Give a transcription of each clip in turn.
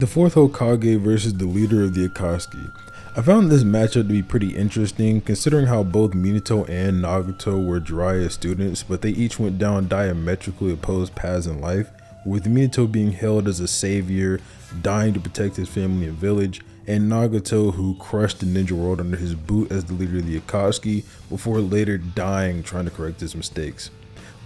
The fourth Hokage versus the leader of the Akatsuki. I found this matchup to be pretty interesting considering how both Minato and Nagato were Jiraiya students, but they each went down diametrically opposed paths in life, with Minato being hailed as a savior, dying to protect his family and village, and Nagato who crushed the ninja world under his boot as the leader of the Akatsuki before later dying trying to correct his mistakes.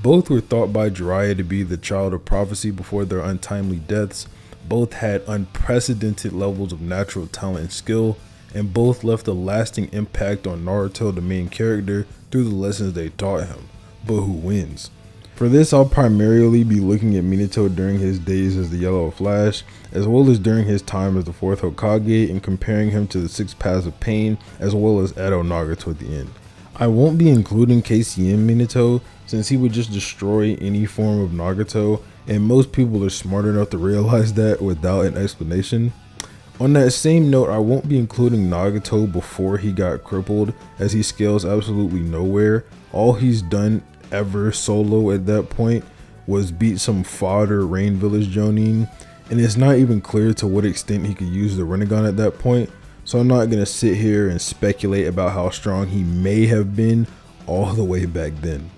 Both were thought by Jiraiya to be the child of prophecy before their untimely deaths. Both had unprecedented levels of natural talent and skill, and both left a lasting impact on Naruto, the main character, through the lessons they taught him. But who wins? For this, I'll primarily be looking at Minato during his days as the Yellow Flash, as well as during his time as the fourth Hokage, and comparing him to the Six Paths of Pain, as well as Edo Nagato at the end. I won't be including KCM Minato, since he would just destroy any form of Nagato, and most people are smart enough to realize that without an explanation. On that same note, I won't be including Nagato before he got crippled, as he scales absolutely nowhere. All he's done ever solo at that point was beat some fodder Rain Village Jonin, and it's not even clear to what extent he could use the Rinnegan at that point, so I'm not going to sit here and speculate about how strong he may have been all the way back then.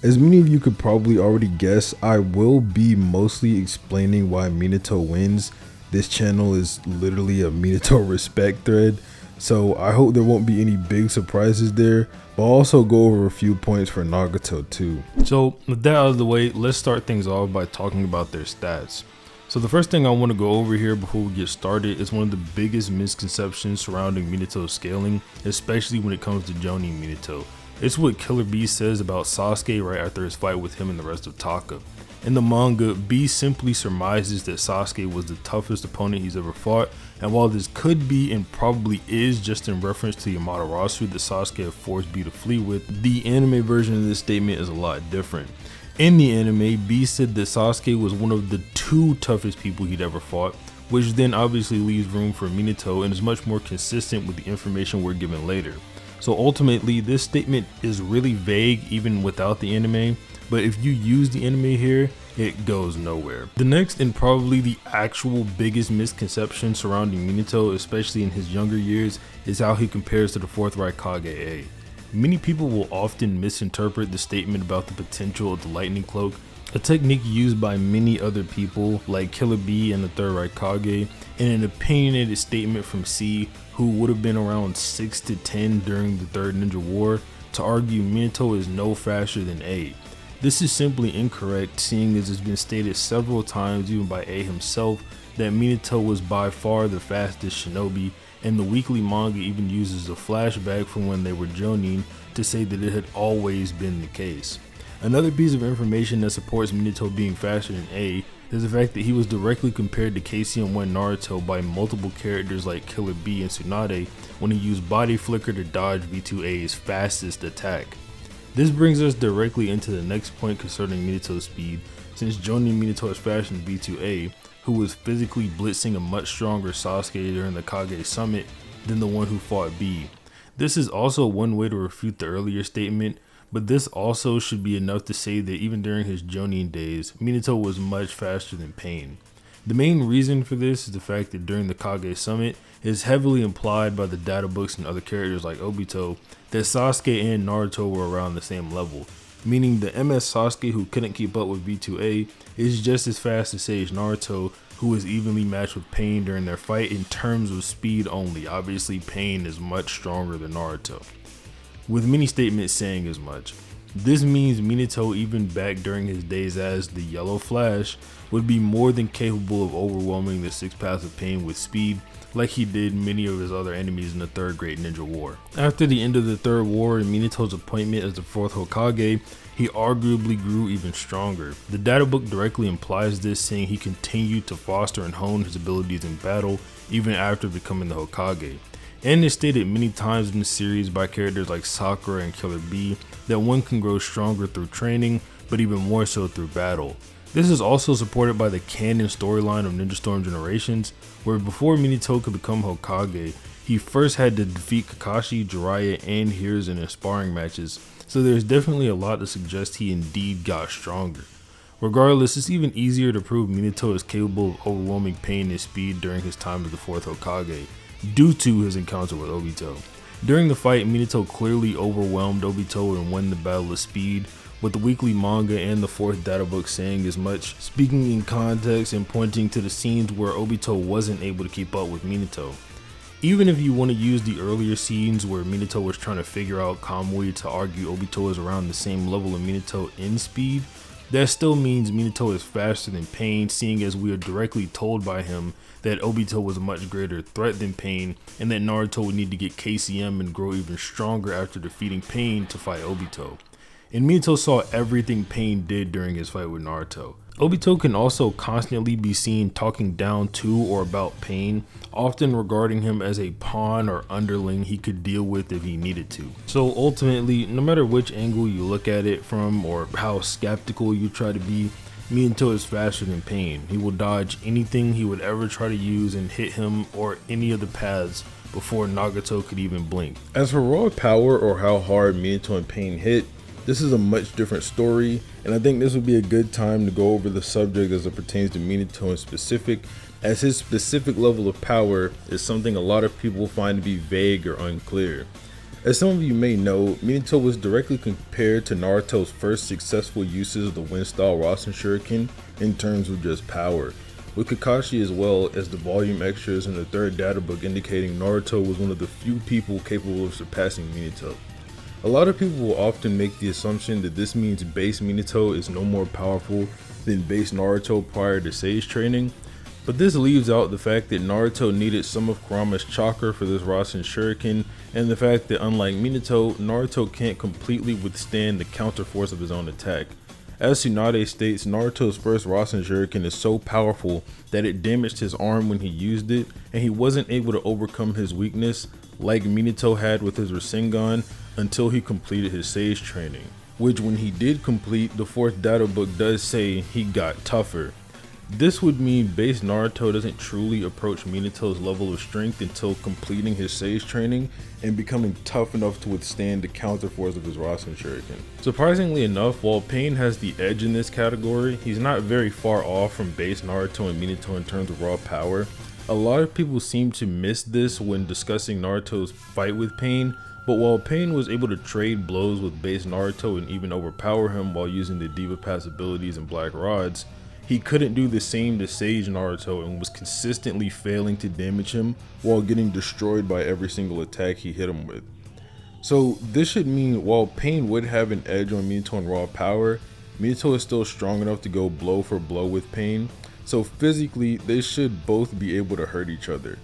As many of you could probably already guess, I will be mostly explaining why Minato wins. This channel is literally a Minato respect thread, so I hope there won't be any big surprises there, but I'll also go over a few points for Nagato too. So with that out of the way, let's start things off by talking about their stats. So the first thing I want to go over here before we get started is one of the biggest misconceptions surrounding Minato's scaling, especially when it comes to Jonin Minato. It's what Killer B says about Sasuke right after his fight with him and the rest of Taka. In the manga, B simply surmises that Sasuke was the toughest opponent he's ever fought, and while this could be and probably is just in reference to the Amaterasu that Sasuke had forced B to flee with, the anime version of this statement is a lot different. In the anime, B said that Sasuke was one of the 2 toughest people he'd ever fought, which then obviously leaves room for Minato and is much more consistent with the information we're given later. So ultimately, this statement is really vague even without the anime, but if you use the anime here, it goes nowhere. The next and probably the actual biggest misconception surrounding Minato, especially in his younger years, is how he compares to the 4th Raikage A. Many people will often misinterpret the statement about the potential of the lightning cloak, a technique used by many other people like Killer B and the 3rd Raikage, and an opinionated statement from C, who would have been around 6 to 10 during the 3rd Ninja War, to argue Minato is no faster than A. This is simply incorrect, seeing as it's been stated several times even by A himself that Minato was by far the fastest shinobi, and the weekly manga even uses a flashback from when they were Jonin to say that it had always been the case. Another piece of information that supports Minato being faster than A is the fact that he was directly compared to KCM1 Naruto by multiple characters like Killer B and Tsunade when he used body flicker to dodge V2A's fastest attack. This brings us directly into the next point concerning Minato's speed, since Jonin Minato is faster than V2A, who was physically blitzing a much stronger Sasuke during the Kage Summit than the one who fought B. This is also one way to refute the earlier statement, but this also should be enough to say that even during his Jonin days, Minato was much faster than Pain. The main reason for this is the fact that during the Kage Summit, it is heavily implied by the data books and other characters like Obito that Sasuke and Naruto were around the same level, meaning the MS Sasuke who couldn't keep up with V2A is just as fast as Sage Naruto, who was evenly matched with Pain during their fight in terms of speed only. Obviously, Pain is much stronger than Naruto, with many statements saying as much. This means Minato, even back during his days as the Yellow Flash, would be more than capable of overwhelming the 6 Paths of Pain with speed, like he did many of his other enemies in the 3rd Great Ninja War. After the end of the 3rd War and Minato's appointment as the 4th Hokage, he arguably grew even stronger. The data book directly implies this, saying he continued to foster and hone his abilities in battle even after becoming the Hokage. And it's stated many times in the series by characters like Sakura and Killer B that one can grow stronger through training, but even more so through battle. This is also supported by the canon storyline of Ninja Storm Generations, where before Minato could become Hokage, he first had to defeat Kakashi, Jiraiya, and Hiruzen in sparring matches, so there's definitely a lot to suggest he indeed got stronger. Regardless, it's even easier to prove Minato is capable of overwhelming pain and speed during his time as the 4th Hokage, due to his encounter with Obito. During the fight, Minato clearly overwhelmed Obito and won the battle of speed, with the weekly manga and the 4th data book saying as much, speaking in context and pointing to the scenes where Obito wasn't able to keep up with Minato. Even if you want to use the earlier scenes where Minato was trying to figure out Kamui to argue Obito is around the same level of Minato in speed, that still means Minato is faster than Pain, seeing as we are directly told by him that Obito was a much greater threat than Pain, and that Naruto would need to get KCM and grow even stronger after defeating Pain to fight Obito. And Minato saw everything Pain did during his fight with Naruto. Obito can also constantly be seen talking down to or about Pain, often regarding him as a pawn or underling he could deal with if he needed to. So ultimately, no matter which angle you look at it from or how skeptical you try to be, Minato is faster than Pain. He will dodge anything he would ever try to use and hit him or any of the paths before Nagato could even blink. As for raw power or how hard Minato and Pain hit, this is a much different story, and I think this would be a good time to go over the subject as it pertains to Minato in specific, as his specific level of power is something a lot of people find to be vague or unclear. As some of you may know, Minato was directly compared to Naruto's first successful uses of the Wind-style Rasen Shuriken in terms of just power, with Kakashi as well as the volume extras in the 3rd data book indicating Naruto was one of the few people capable of surpassing Minato. A lot of people will often make the assumption that this means base Minato is no more powerful than base Naruto prior to Sage training, but this leaves out the fact that Naruto needed some of Kurama's chakra for this Rasen Shuriken, and the fact that unlike Minato, Naruto can't completely withstand the counterforce of his own attack. As Tsunade states, Naruto's first Rasen Shuriken is so powerful that it damaged his arm when he used it, and he wasn't able to overcome his weakness like Minato had with his Rasengan until he completed his Sage training, which when he did complete, the 4th data book does say he got tougher. This would mean base Naruto doesn't truly approach Minato's level of strength until completing his Sage training and becoming tough enough to withstand the counterforce of his Rasen Shuriken. Surprisingly enough, while Pain has the edge in this category, he's not very far off from base Naruto and Minato in terms of raw power. A lot of people seem to miss this when discussing Naruto's fight with Pain, but while Pain was able to trade blows with base Naruto and even overpower him while using the Diva Pass abilities and Black Rods, he couldn't do the same to Sage Naruto and was consistently failing to damage him while getting destroyed by every single attack he hit him with. So this should mean while Pain would have an edge on Minato in raw power, Minato is still strong enough to go blow for blow with Pain, so physically they should both be able to hurt each other.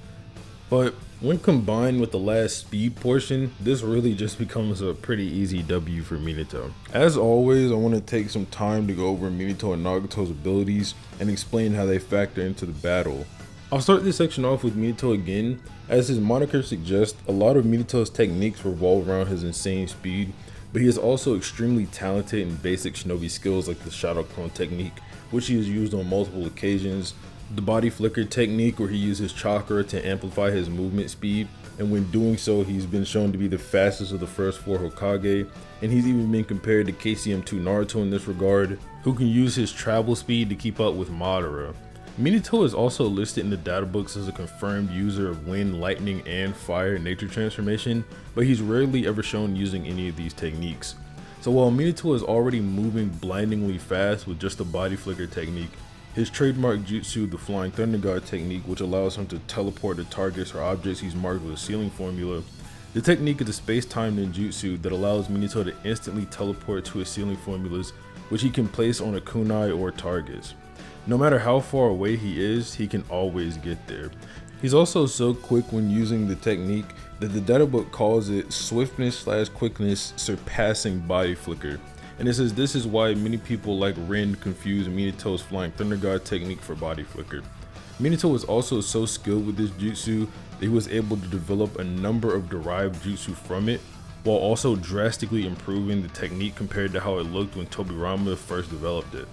But when combined with the last speed portion, this really just becomes a pretty easy W for Minato. As always, I want to take some time to go over Minato and Nagato's abilities and explain how they factor into the battle. I'll start this section off with Minato again. As his moniker suggests, a lot of Minato's techniques revolve around his insane speed, but he is also extremely talented in basic shinobi skills like the Shadow Clone technique, which he has used on multiple occasions, the body flicker technique where he uses chakra to amplify his movement speed, and when doing so he's been shown to be the fastest of the first 4 Hokage, and he's even been compared to KCM2 Naruto in this regard, who can use his travel speed to keep up with Madara. Minato is also listed in the data books as a confirmed user of wind, lightning, and fire nature transformation, but he's rarely ever shown using any of these techniques. So while Minato is already moving blindingly fast with just the body flicker technique, his trademark jutsu, the Flying Thunder God technique, which allows him to teleport to targets or objects he's marked with a sealing formula. The technique is a space-time ninjutsu that allows Minato to instantly teleport to his sealing formulas, which he can place on a kunai or targets. No matter how far away he is, he can always get there. He's also so quick when using the technique that the data book calls it swiftness/quickness surpassing body flicker. And it says this is why many people like Rin confuse Minato's Flying Thunder God technique for body flicker. Minato was also so skilled with this jutsu that he was able to develop a number of derived jutsu from it, while also drastically improving the technique compared to how it looked when Tobirama first developed it.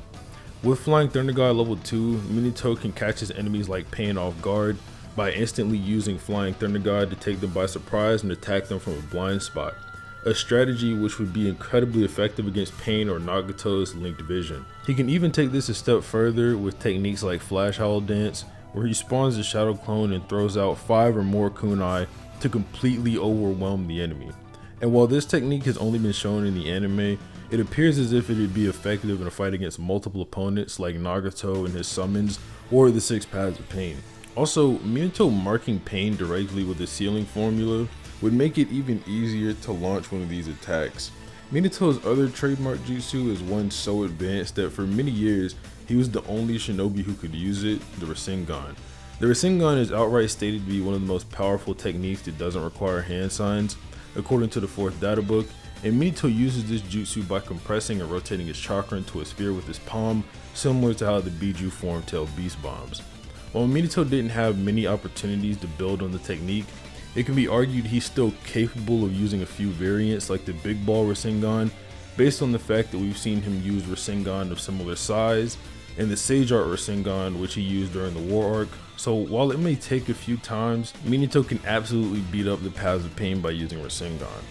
With Flying Thunder God level 2, Minato can catch his enemies like Pain off guard by instantly using Flying Thunder God to take them by surprise and attack them from a blind spot. a strategy which would be incredibly effective against Pain or Nagato's linked vision. He can even take this a step further with techniques like Flash Howl Dance, where he spawns a shadow clone and throws out 5 or more kunai to completely overwhelm the enemy. And while this technique has only been shown in the anime, it appears as if it would be effective in a fight against multiple opponents like Nagato and his summons or the 6 Paths of Pain. Also, Minato marking Pain directly with the sealing formula would make it even easier to launch one of these attacks. Minato's other trademark jutsu is one so advanced that for many years he was the only shinobi who could use it, the Rinnegan. The Rinnegan is outright stated to be one of the most powerful techniques that doesn't require hand signs, according to the 4th data book, and Minato uses this jutsu by compressing and rotating his chakra into a sphere with his palm, similar to how the Biju form tail beast bombs. While Minato didn't have many opportunities to build on the technique, it can be argued he's still capable of using a few variants like the Big Ball Rinnegan, based on the fact that we've seen him use Rinnegan of similar size, and the Sage Art Rinnegan, which he used during the War Arc. So while it may take a few times, Minato can absolutely beat up the Paths of Pain by using Rinnegan.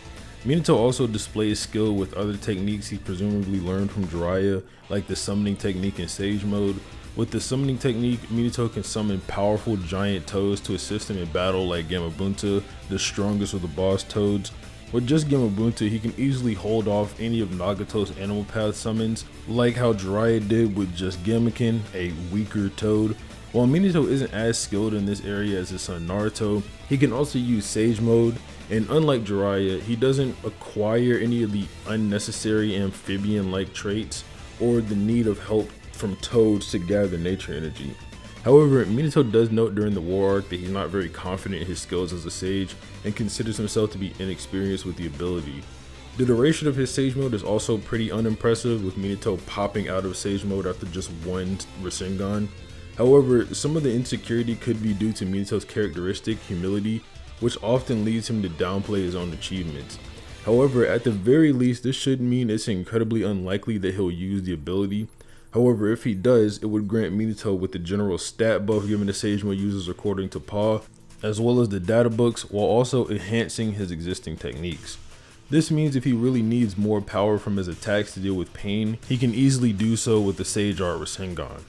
Minato also displays skill with other techniques he presumably learned from Jiraiya, like the summoning technique in Sage Mode. With the summoning technique, Minato can summon powerful giant toads to assist him in battle like Gamabunta, the strongest of the boss toads. With just Gamabunta, he can easily hold off any of Nagato's animal path summons, like how Jiraiya did with just Gamaken, a weaker toad. While Minato isn't as skilled in this area as his son Naruto, he can also use Sage Mode, and unlike Jiraiya, he doesn't acquire any of the unnecessary amphibian-like traits or the need of help from toads to gather nature energy. However, Minato does note during the War Arc that he's not very confident in his skills as a sage and considers himself to be inexperienced with the ability. The duration of his Sage Mode is also pretty unimpressive, with Minato popping out of Sage Mode after just one Rinnegan. However, some of the insecurity could be due to Minato's characteristic, humility, which often leads him to downplay his own achievements. However, at the very least, this should mean it's incredibly unlikely that he'll use the ability. However, if he does, it would grant Minato with the general stat buff given to Sage Mode users according to PAW, as well as the data books, while also enhancing his existing techniques. This means if he really needs more power from his attacks to deal with pain, he can easily do so with the Sage Art Rinnegan.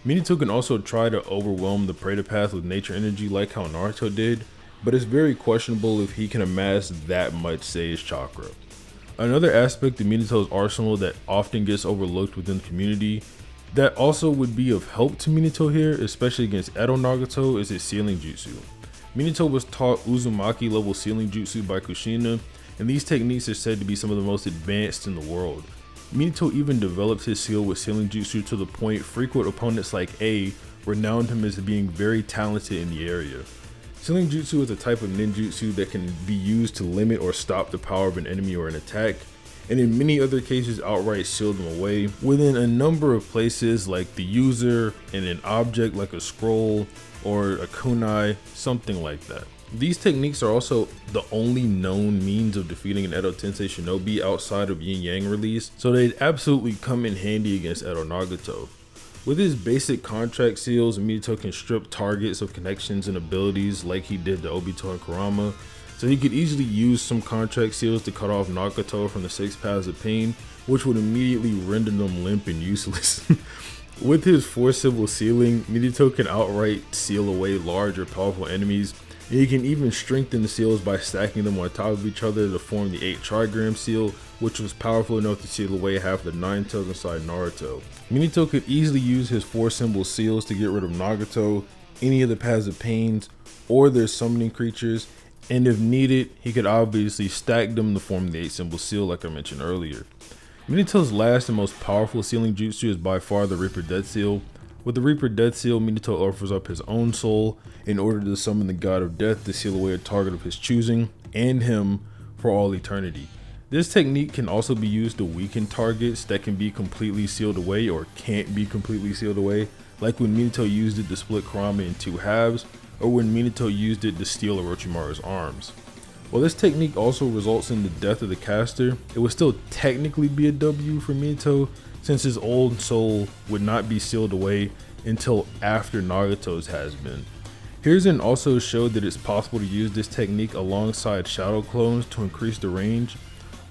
Minato can also try to overwhelm the Preta Path with nature energy like how Naruto did, but it's very questionable if he can amass that much Sage Chakra. Another aspect of Minato's arsenal that often gets overlooked within the community that also would be of help to Minato here, especially against Edo Nagato, is his sealing jutsu. Minato was taught Uzumaki level sealing jutsu by Kushina, and these techniques are said to be some of the most advanced in the world. Minato even developed his seal with sealing jutsu to the point frequent opponents like A renowned him as being very talented in the area. Sealing jutsu is a type of ninjutsu that can be used to limit or stop the power of an enemy or an attack, and in many other cases outright seal them away within a number of places like the user, in an object like a scroll or a kunai, something like that. These techniques are also the only known means of defeating an Edo Tensei shinobi outside of Yin Yang release, so they'd absolutely come in handy against Edo Nagato. With his basic contract seals, Minato can strip targets of connections and abilities like he did to Obito and Kurama, so he could easily use some contract seals to cut off Nagato from the 6 Paths of Pain, which would immediately render them limp and useless. With his 4 symbol sealing, Minato can outright seal away large or powerful enemies, and he can even strengthen the seals by stacking them on top of each other to form the 8 trigram seal, which was powerful enough to seal away half the 9 tails inside Naruto. Minato could easily use his 4 symbol seals to get rid of Nagato, any of the Paths of Pains, or their summoning creatures, and if needed, he could obviously stack them to form the 8 symbol seal like I mentioned earlier. Minato's last and most powerful sealing jutsu is by far the Reaper Death Seal. With the Reaper Death Seal, Minato offers up his own soul in order to summon the God of Death to seal away a target of his choosing, and him, for all eternity. This technique can also be used to weaken targets that can be completely sealed away or can't be completely sealed away, like when Minato used it to split Kurama in 2 halves, or when Minato used it to steal Orochimaru's arms. While this technique also results in the death of the caster, it would still technically be a W for Minato, since his old soul would not be sealed away until after Nagato's has been. Hiruzen also showed that it's possible to use this technique alongside shadow clones to increase the range.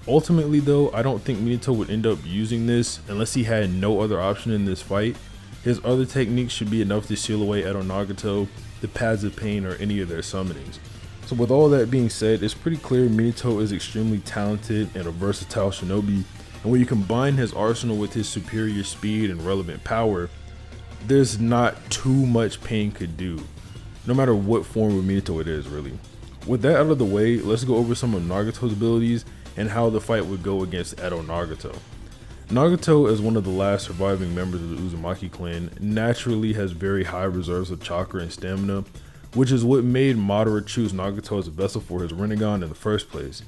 Ultimately though, I don't think Minato would end up using this unless he had no other option in this fight. His other techniques should be enough to seal away Edo Nagato, the Paths of Pain, or any of their summonings. So with all that being said, it's pretty clear Minato is extremely talented and a versatile shinobi, and when you combine his arsenal with his superior speed and relevant power, there's not too much Pain could do, no matter what form of Minato it is really. With that out of the way, let's go over some of Nagato's abilities and how the fight would go against Edo Nagato. Nagato, as one of the last surviving members of the Uzumaki clan, naturally has very high reserves of chakra and stamina, which is what made Madara choose Nagato as a vessel for his Rinnegan in the first place.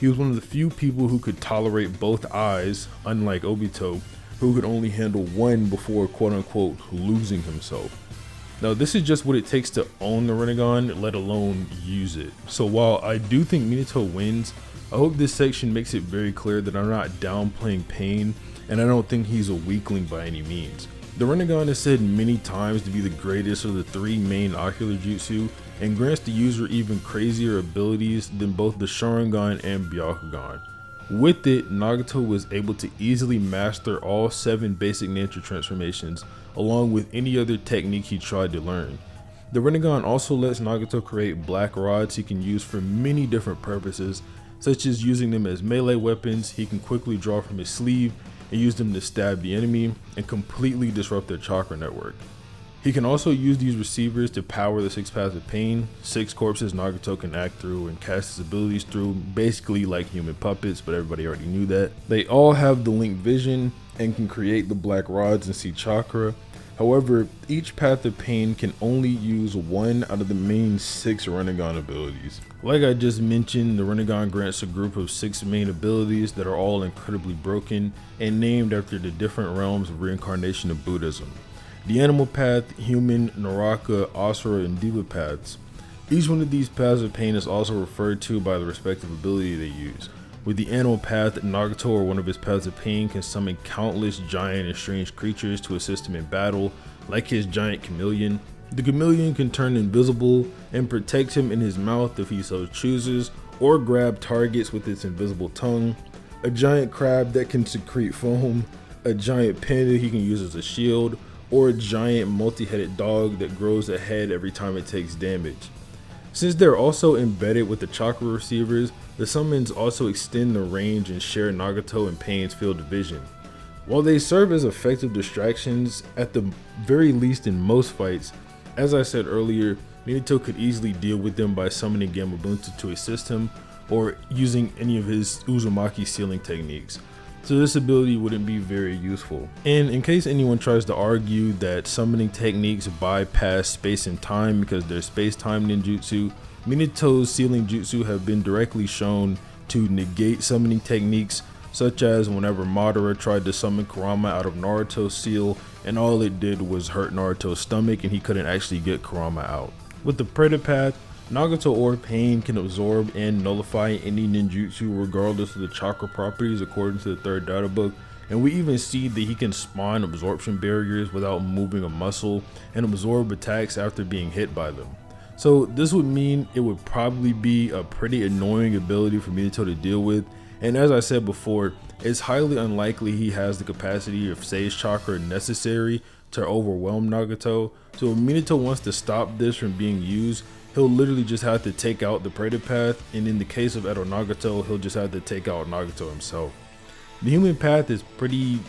He was one of the few people who could tolerate both eyes, unlike Obito, who could only handle one before quote-unquote losing himself. Now this is just what it takes to own the Rinnegan, let alone use it. So while I do think Minato wins, I hope this section makes it very clear that I'm not downplaying Pain, and I don't think he's a weakling by any means. The Rinnegan is said many times to be the greatest of the three main ocular jutsu, and grants the user even crazier abilities than both the Sharingan and Byakugan. With it, Nagato was able to easily master all 7 basic nature transformations, along with any other technique he tried to learn. The Rinnegan also lets Nagato create black rods he can use for many different purposes, such as using them as melee weapons he can quickly draw from his sleeve and use them to stab the enemy and completely disrupt their chakra network. He can also use these receivers to power the 6 Paths of Pain, 6 corpses Nagato can act through and cast his abilities through, basically like human puppets, but everybody already knew that. They all have the Link Vision and can create the black rods and see chakra. However, each Path of Pain can only use 1 out of the main 6 Rinnegan abilities. Like I just mentioned, the Rinnegan grants a group of 6 main abilities that are all incredibly broken and named after the different realms of reincarnation of Buddhism. The Animal Path, Human, Naraka, Asura, and Diva Paths. Each one of these Paths of Pain is also referred to by the respective ability they use. With the Animal Path, Nagato or one of his Paths of Pain can summon countless giant and strange creatures to assist him in battle, like his giant chameleon. The chameleon can turn invisible and protect him in his mouth if he so chooses, or grab targets with its invisible tongue. A giant crab that can secrete foam, a giant panda he can use as a shield, or a giant multi-headed dog that grows a head every time it takes damage. Since they're also embedded with the chakra receivers, the summons also extend the range and share Nagato and Pain's field of vision. While they serve as effective distractions, at the very least in most fights, as I said earlier, Minato could easily deal with them by summoning Gamabunta to assist him, or using any of his Uzumaki sealing techniques. So this ability wouldn't be very useful. And in case anyone tries to argue that summoning techniques bypass space and time because they're space-time ninjutsu, Minato's sealing jutsu have been directly shown to negate summoning techniques, such as whenever Madara tried to summon Kurama out of Naruto's seal and all it did was hurt Naruto's stomach and he couldn't actually get Kurama out. With the Predator Path, Nagato or Pain can absorb and nullify any ninjutsu regardless of the chakra properties according to the 3rd data book, and we even see that he can spawn absorption barriers without moving a muscle and absorb attacks after being hit by them. So this would mean it would probably be a pretty annoying ability for Minato to deal with, and as I said before, it's highly unlikely he has the capacity of Sage Chakra necessary to overwhelm Nagato. So if Minato wants to stop this from being used, he'll literally just have to take out the Predator Path, and in the case of Edo Nagato, he'll just have to take out Nagato himself. The Human Path is pretty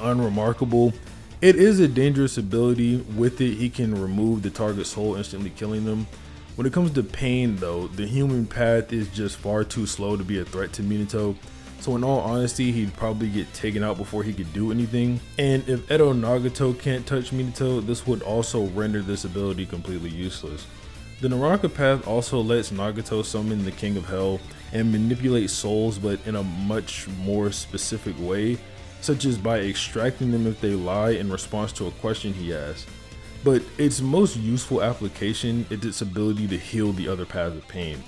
unremarkable. It is a dangerous ability. With it, he can remove the target's soul, instantly killing them. When it comes to Pain though, the Human Path is just far too slow to be a threat to Minato. So in all honesty, he'd probably get taken out before he could do anything. And if Edo Nagato can't touch Minato, this would also render this ability completely useless. The Naraka Path also lets Nagato summon the King of Hell and manipulate souls, but in a much more specific way, such as by extracting them if they lie in response to a question he asks. But its most useful application is its ability to heal the other Paths of Pain.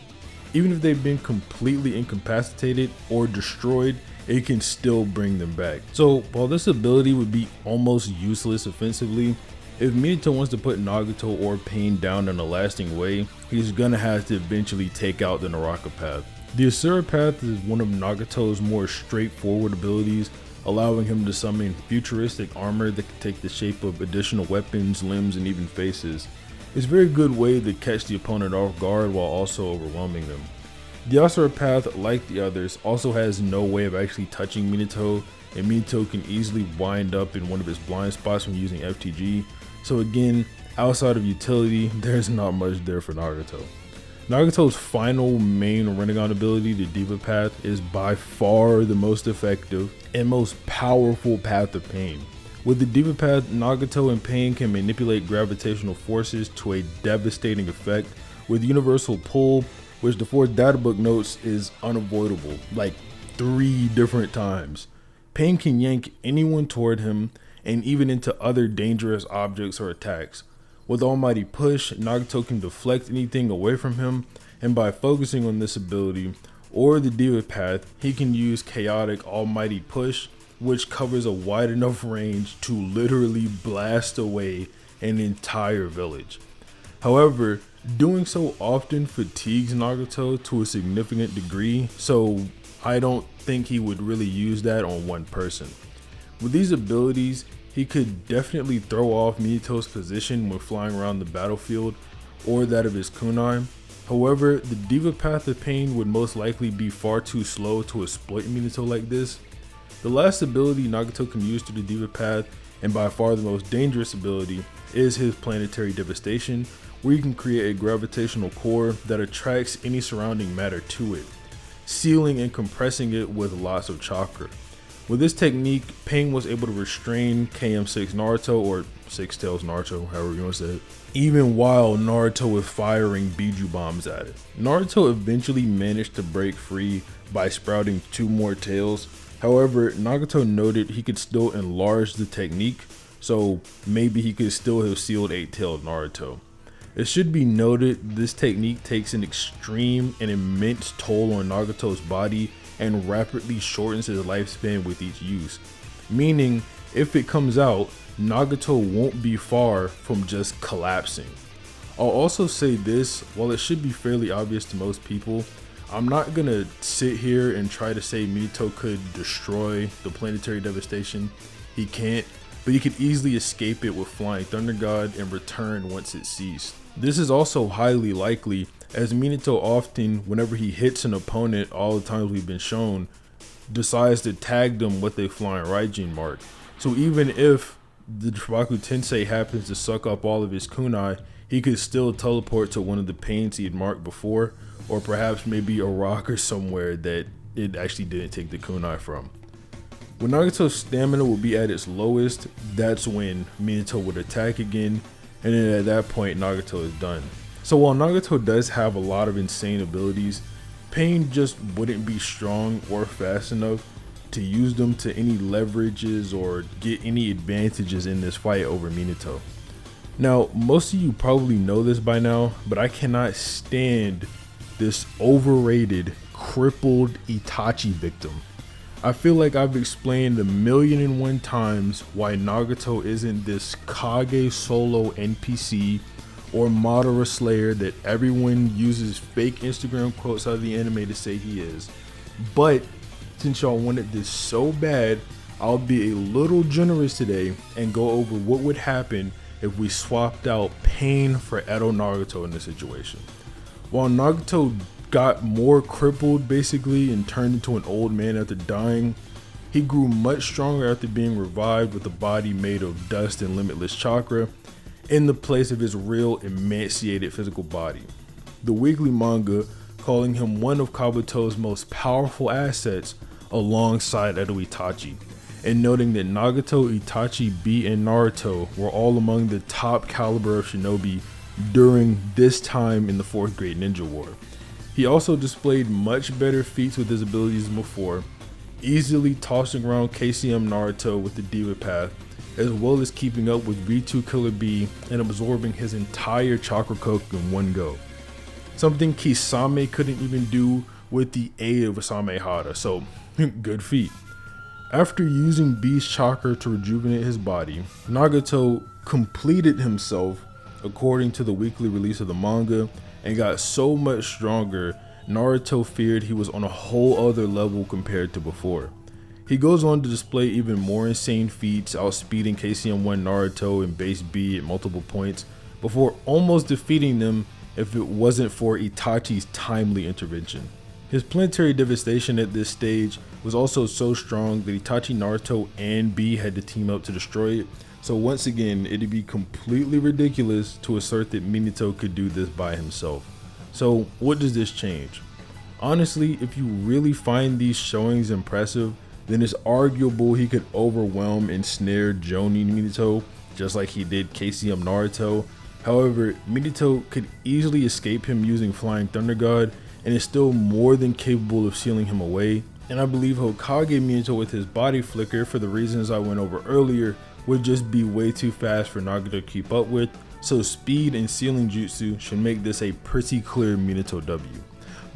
Even if they've been completely incapacitated or destroyed, it can still bring them back. So while this ability would be almost useless offensively, If Minato wants to put Nagato or Pain down in a lasting way, he's gonna have to eventually take out the Naraka path. The Asura path is one of Nagato's more straightforward abilities, allowing him to summon futuristic armor that can take the shape of additional weapons, limbs, and even faces. It's a very good way to catch the opponent off guard while also overwhelming them. The Asura path, like the others, also has no way of actually touching Minato, and Minato can easily wind up in one of his blind spots when using FTG. So again, outside of utility, there's not much there for Nagato. Nagato's final main Rinnegan ability, the Diva Path, is by far the most effective and most powerful path of Pain. With the Diva Path, Nagato and Pain can manipulate gravitational forces to a devastating effect with Universal Pull, which the 4th data book notes is unavoidable, like 3 different times. Pain can yank anyone toward him and even into other dangerous objects or attacks. With Almighty Push, Nagato can deflect anything away from him, and by focusing on this ability or the Diva Path, he can use Chaotic Almighty Push, which covers a wide enough range to literally blast away an entire village. However, doing so often fatigues Nagato to a significant degree, so I don't think he would really use that on one person. With these abilities, he could definitely throw off Minato's position when flying around the battlefield or that of his kunai. However, the Diva Path of Pain would most likely be far too slow to exploit Minato like this. The last ability Nagato can use through the Diva Path, and by far the most dangerous ability, is his Planetary Devastation, where you can create a gravitational core that attracts any surrounding matter to it, sealing and compressing it with lots of chakra. With this technique, Pain was able to restrain KM6 Naruto, or Six Tails Naruto, however you want to say it, even while Naruto was firing Biju bombs at it. Naruto eventually managed to break free by sprouting 2 more tails. However, Nagato noted he could still enlarge the technique, so maybe he could still have sealed 8-tailed Naruto. It should be noted this technique takes an extreme and immense toll on Nagato's body and rapidly shortens his lifespan with each use, meaning if it comes out, Nagato won't be far from just collapsing. I'll also say this, while it should be fairly obvious to most people, I'm not gonna sit here and try to say Minato could destroy the Planetary Devastation. He can't, but he could easily escape it with Flying Thunder God and return once it ceased. This is also highly likely, as Minato often, whenever he hits an opponent, all the times we've been shown, decides to tag them with a Flying Raijin mark. So even if the Chibaku Tensei happens to suck up all of his kunai, he could still teleport to one of the pains he had marked before, or perhaps maybe a rock or somewhere that it actually didn't take the kunai from. When Nagato's stamina will be at its lowest, that's when Minato would attack again, and then at that point Nagato is done. So while Nagato does have a lot of insane abilities, Pain just wouldn't be strong or fast enough to use them to any leverages or get any advantages in this fight over Minato. Now, most of you probably know this by now, but I cannot stand this overrated, crippled Itachi victim. I feel like I've explained 1,000,001 times why Nagato isn't this Kage solo NPC or Madara Slayer that everyone uses fake Instagram quotes out of the anime to say he is. But since y'all wanted this so bad, I'll be a little generous today and go over what would happen if we swapped out Pain for Edo Nagato in this situation. While Nagato got more crippled basically and turned into an old man after dying, he grew much stronger after being revived with a body made of dust and limitless chakra in the place of his real emaciated physical body. The weekly manga calling him one of Kabuto's most powerful assets alongside Edo Itachi, and noting that Nagato, Itachi, B, and Naruto were all among the top caliber of shinobi during this time in the 4th Great Ninja War. He also displayed much better feats with his abilities than before, easily tossing around KCM Naruto with the Diva Path, as well as keeping up with V2 Killer B and absorbing his entire Chakra Coke in one go. Something Kisame couldn't even do with the aid of Samehara, so good feat. After using B's chakra to rejuvenate his body, Nagato completed himself according to the weekly release of the manga and got so much stronger, Naruto feared he was on a whole other level compared to before. He goes on to display even more insane feats, outspeeding KCM1 Naruto and Base B at multiple points, before almost defeating them if it wasn't for Itachi's timely intervention. His planetary devastation at this stage was also so strong that Itachi, Naruto, and B had to team up to destroy it, so once again it'd be completely ridiculous to assert that Minato could do this by himself. So what does this change? Honestly, if you really find these showings impressive, then it's arguable he could overwhelm and snare Jonin Minato just like he did KCM Naruto. However, Minato could easily escape him using Flying Thunder God and is still more than capable of sealing him away. And I believe Hokage Minato with his body flicker, for the reasons I went over earlier, would just be way too fast for Nagato to keep up with, so speed and sealing jutsu should make this a pretty clear Minato W.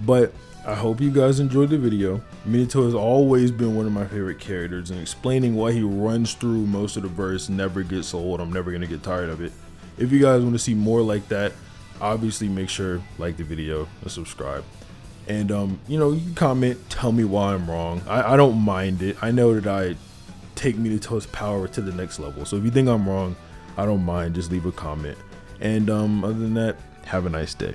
But I hope you guys enjoyed the video. Minato has always been one of my favorite characters, and explaining why he runs through most of the verse never gets old. I'm never going to get tired of it. If you guys want to see more like that, obviously make sure like the video and subscribe. And you can comment, tell me why I'm wrong. I don't mind it. I know that I take Minato's power to the next level, so if you think I'm wrong, I don't mind, just leave a comment. And other than that, have a nice day.